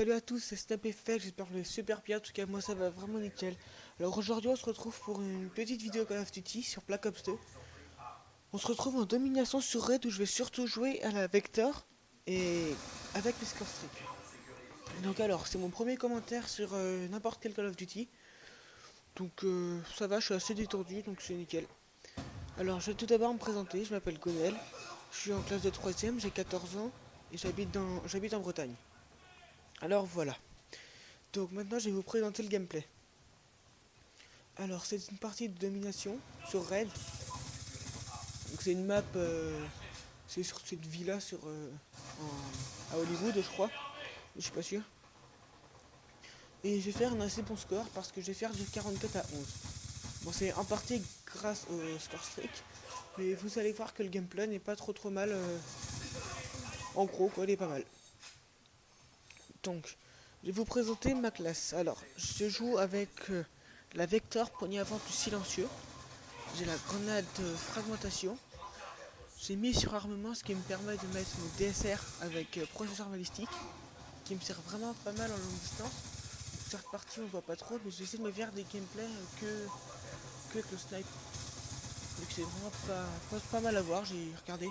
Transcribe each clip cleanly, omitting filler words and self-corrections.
Salut à tous, c'est SnapEffect, j'espère que vous allez super bien, en tout cas moi ça va vraiment nickel. Alors aujourd'hui on se retrouve pour une petite vidéo Call of Duty sur Black Ops 2. On se retrouve en domination sur Raid où je vais surtout jouer à la Vector et avec les score streak. Donc alors c'est mon premier commentaire sur n'importe quel Call of Duty. Donc ça va, je suis assez détendu donc c'est nickel. Alors je vais tout d'abord me présenter, je m'appelle Gonel, je suis en classe de 3ème, j'ai 14 ans et j'habite en Bretagne. Alors voilà. Donc maintenant je vais vous présenter le gameplay. Alors c'est une partie de domination sur Raid. Donc c'est une map, c'est sur cette villa à Hollywood je crois. Je suis pas sûr. Et je vais faire un assez bon score parce que je vais faire du 44 à 11. Bon c'est en partie grâce au score streak. Mais vous allez voir que le gameplay n'est pas trop mal. En gros quoi, il est pas mal. Donc je vais vous présenter ma classe. Alors je joue avec la Vector poignée avant plus silencieux. J'ai la grenade fragmentation. J'ai mis sur armement, ce qui me permet de mettre mon DSR avec processeur balistique, qui me sert vraiment pas mal en longue distance. Cette partie on voit pas trop, mais j'essaie de me faire des gameplays que avec le snipe. Donc c'est vraiment pas mal à voir, j'ai regardé.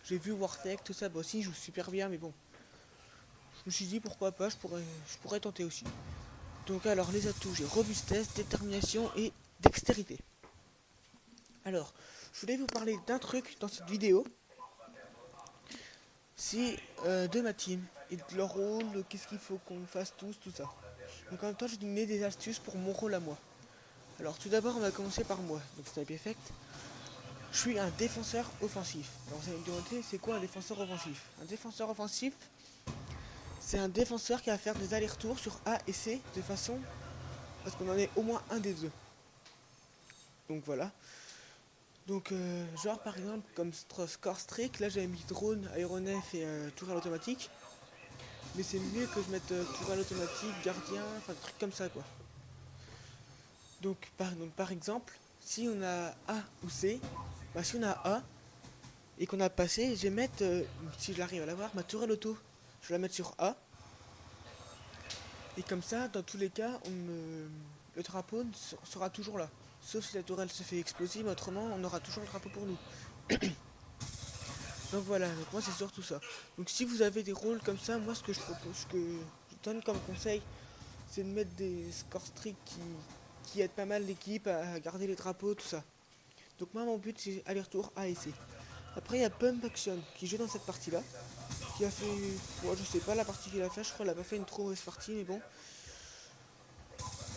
J'ai vu Wartech, tout ça, bah aussi il joue super bien, mais bon. Je me suis dit pourquoi pas, je pourrais tenter aussi. Donc alors les atouts, j'ai robustesse, détermination et dextérité. Alors, je voulais vous parler d'un truc dans cette vidéo. C'est de ma team et de leur rôle, qu'est-ce qu'il faut qu'on fasse tous, tout ça. Donc en même temps, je vais donner des astuces pour mon rôle à moi. Alors tout d'abord, on va commencer par moi. Donc SnapEffect, je suis un défenseur offensif. Alors vous allez me demander, c'est quoi un défenseur offensif? Un défenseur offensif, c'est un défenseur qui va faire des allers-retours sur A et C de façon à ce qu'on en ait au moins un des deux. Donc voilà. Donc genre par exemple comme score streak, là j'avais mis drone, aéronef et tourelle automatique. Mais c'est mieux que je mette tourelle automatique, gardien, enfin des trucs comme ça quoi. Donc par exemple, si on a A ou C, bah si on a A et qu'on a passé, je vais mettre, si je l'arrive à l'avoir, ma tourelle auto. Je vais la mettre sur A. Et comme ça, dans tous les cas, le drapeau sera toujours là. Sauf si la tourelle se fait exploser, mais autrement on aura toujours le drapeau pour nous. Donc voilà, donc moi c'est surtout ça. Donc si vous avez des rôles comme ça, moi ce que je propose, ce que je donne comme conseil, c'est de mettre des score streaks qui aident pas mal l'équipe à garder les drapeaux, tout ça. Donc moi mon but c'est aller-retour A et C. Après il y a Pump Action qui joue dans cette partie là, qui a fait, moi je sais pas la partie qu'il a fait, je crois qu'il a pas fait une trop mauvaise partie, mais bon.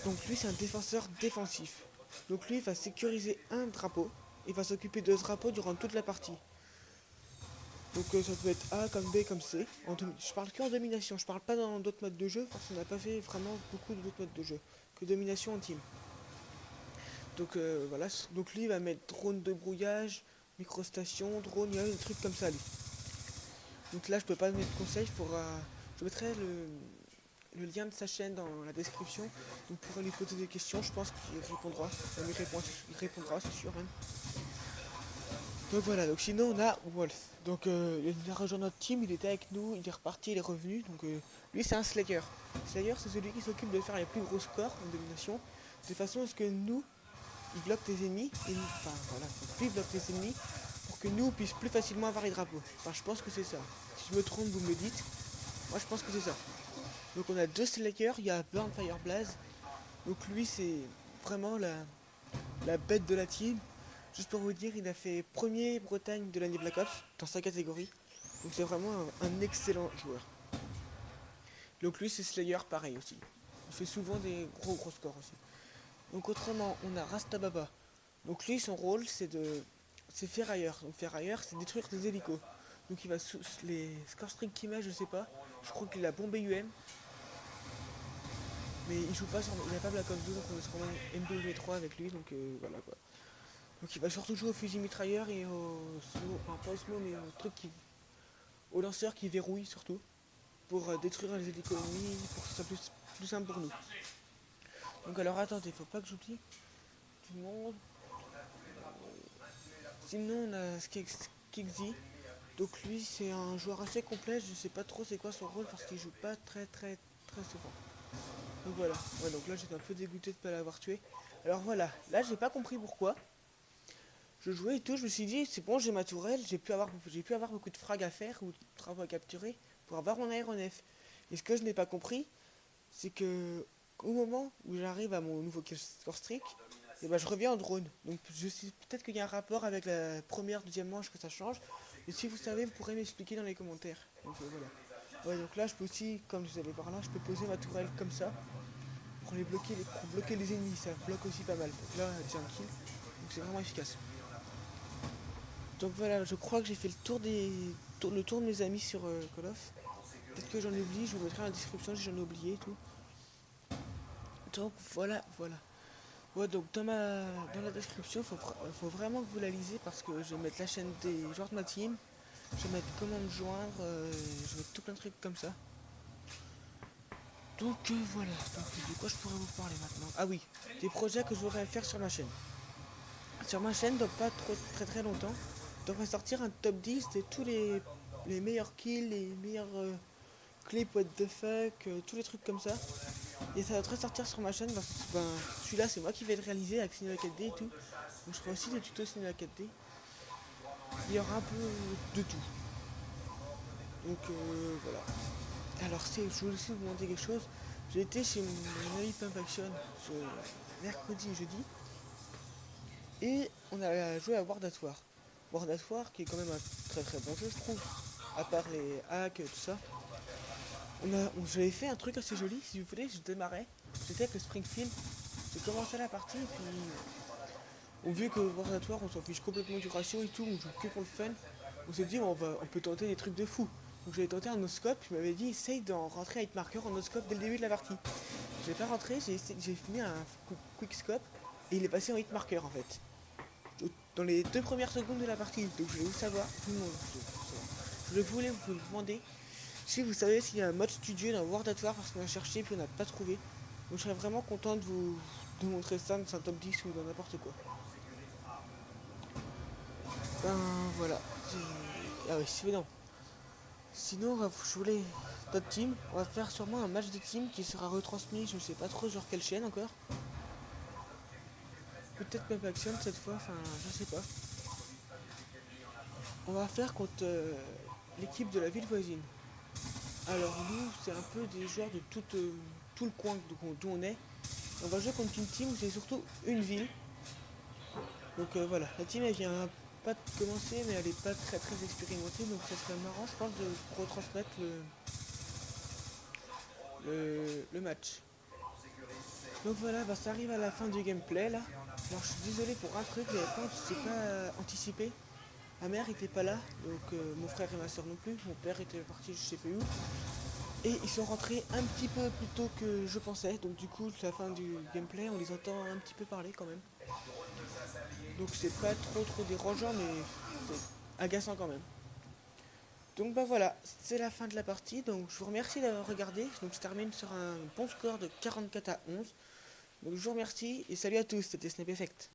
Donc lui c'est un défenseur défensif. Donc lui il va sécuriser un drapeau, il va s'occuper de ce drapeau durant toute la partie. Donc ça peut être A comme B comme C. Je parle que en domination, je parle pas dans d'autres modes de jeu parce qu'on n'a pas fait vraiment beaucoup d'autres modes de jeu que domination en team. Donc voilà, donc lui il va mettre drone de brouillage, microstation, drone, il y a des trucs comme ça lui. Donc là je peux pas donner de conseils, je mettrai le lien de sa chaîne dans la description. Donc vous pourrez lui poser des questions, je pense qu'il répondra. Il répondra, c'est sûr même. Donc voilà, donc sinon on a Wolf. Donc il a rejoint notre team, il était avec nous, il est reparti, il est revenu. Donc lui c'est un Slayer. Slayer c'est celui qui s'occupe de faire les plus gros scores en domination. De façon à ce que nous, il bloque les ennemis. Enfin voilà, lui il bloque les ennemis pour que nous on puisse plus facilement avoir les drapeaux. Enfin je pense que c'est ça. Si je me trompe vous me le dites. Moi je pense que c'est ça. Donc on a deux Slayers, il y a Burn Fire Blaze. Donc lui c'est vraiment la bête de la team. Juste pour vous dire, il a fait premier Bretagne de l'année Black Ops dans sa catégorie. Donc c'est vraiment un excellent joueur. Donc lui c'est Slayer pareil aussi. Il fait souvent des gros scores aussi. Donc autrement on a Rastababa. Donc lui son rôle c'est ferrailleur. Donc ferrailleur c'est détruire des hélicos. Donc il va les score streak qu'il met je sais pas. Je crois qu'il a bombé UM. Mais il joue pas il a pas Black Ops 2 donc on se remet MW3 avec lui donc voilà quoi. Donc il va surtout jouer au fusil mitrailleur et enfin pas au slow mais au lanceur qui verrouille surtout. Pour détruire les hélicos ennemis, pour que ce soit plus simple pour nous. Donc alors attendez, faut pas que j'oublie tout le monde. Sinon on a Skixzy. Donc lui c'est un joueur assez complet, je sais pas trop c'est quoi son rôle parce qu'il joue pas très très souvent. Donc voilà, ouais, donc là j'étais un peu dégoûté de ne pas l'avoir tué. Alors voilà, là j'ai pas compris pourquoi. Je jouais et tout, je me suis dit c'est bon, j'ai ma tourelle, j'ai pu avoir beaucoup de frags à faire ou de travaux à capturer pour avoir mon aéronef. Et ce que je n'ai pas compris, c'est que au moment où j'arrive à mon nouveau score streak, et ben je reviens en drone. Donc je sais peut-être qu'il y a un rapport avec la première, deuxième manche que ça change. Et si vous savez, vous pourrez m'expliquer dans les commentaires. Donc voilà. Ouais, donc là je peux aussi, comme vous allez voir là, je peux poser ma tourelle comme ça pour pour bloquer les ennemis. Ça bloque aussi pas mal. Donc là j'ai un kill. Donc c'est vraiment efficace. Donc voilà, je crois que j'ai fait le tour de mes amis sur Call of. Peut-être que j'en oublie, je vous mettrai dans la description si j'en ai oublié et tout. Donc voilà, voilà. Ouais, donc dans la description, faut vraiment que vous la lisez parce que je vais mettre la chaîne des joueurs de ma team. Je vais mettre comment me joindre, je vais mettre tout plein de trucs comme ça. Donc voilà, donc, de quoi je pourrais vous parler maintenant? Ah oui, des projets que je voudrais faire sur ma chaîne. Sur ma chaîne, donc pas trop, très longtemps, devrait sortir un top 10 de tous les meilleurs kills, les meilleurs clips what the fuck, tous les trucs comme ça. Et ça devrait sortir sur ma chaîne parce que ben, celui-là c'est moi qui vais le réaliser avec Cinema 4D et tout. Donc je ferai aussi des tutos Cinema 4D. Il y aura un peu de tout. Donc voilà. Alors je voulais aussi vous demander quelque chose. J'ai été chez mon ami Pump Action ce mercredi et jeudi. Et on a joué à World at War. World at War qui est quand même un très bon jeu je trouve. À part les hacks, tout ça. J'avais fait un truc assez joli, si vous voulez, je démarrais. J'étais avec le Springfield. J'ai commencé la partie et puis on vu que World at War on s'en fiche complètement du ratio et tout, on joue que pour le fun. On s'est dit on peut tenter des trucs de fou. Donc j'avais tenté un no-scope, il m'avait dit essaye d'en rentrer à hitmarker en no-scope dès le début de la partie. J'ai pas rentré, j'ai mis un quick scope et il est passé en hitmarker en fait. Dans les 2 premières secondes de la partie. Donc je voulais vous savoir, tout le monde, je voulais vous demander si vous savez s'il y a un mode studio dans World at War parce qu'on a cherché puis on n'a pas trouvé. Donc je serais vraiment content de vous montrer ça dans un top 10 ou dans n'importe quoi. Ben voilà. Ah oui, c'est non. Sinon, je voulais notre team. On va faire sûrement un match de team qui sera retransmis, je ne sais pas trop sur quelle chaîne encore. Peut-être même Action cette fois, enfin je sais pas. On va faire contre l'équipe de la ville voisine. Alors nous, c'est un peu des joueurs de tout le coin d'où on est. On va jouer contre une team où c'est surtout une ville. Donc voilà, la team elle vient pas de commencer mais elle est pas très expérimentée, donc ça serait marrant je pense de retransmettre le match. Donc voilà, bah, ça arrive à la fin du gameplay là. Alors je suis désolé pour un truc, j'avais pas anticipé. Ma mère était pas là, donc mon frère et ma soeur non plus. Mon père était parti je sais pas où. Et ils sont rentrés un petit peu plus tôt que je pensais. Donc du coup, à la fin du gameplay, on les entend un petit peu parler quand même. Donc c'est pas trop dérangeant, mais c'est agaçant quand même. Donc bah voilà, c'est la fin de la partie. Donc je vous remercie d'avoir regardé. Donc je termine sur un bon score de 44 à 11. Donc je vous remercie et salut à tous, c'était Snap Effect.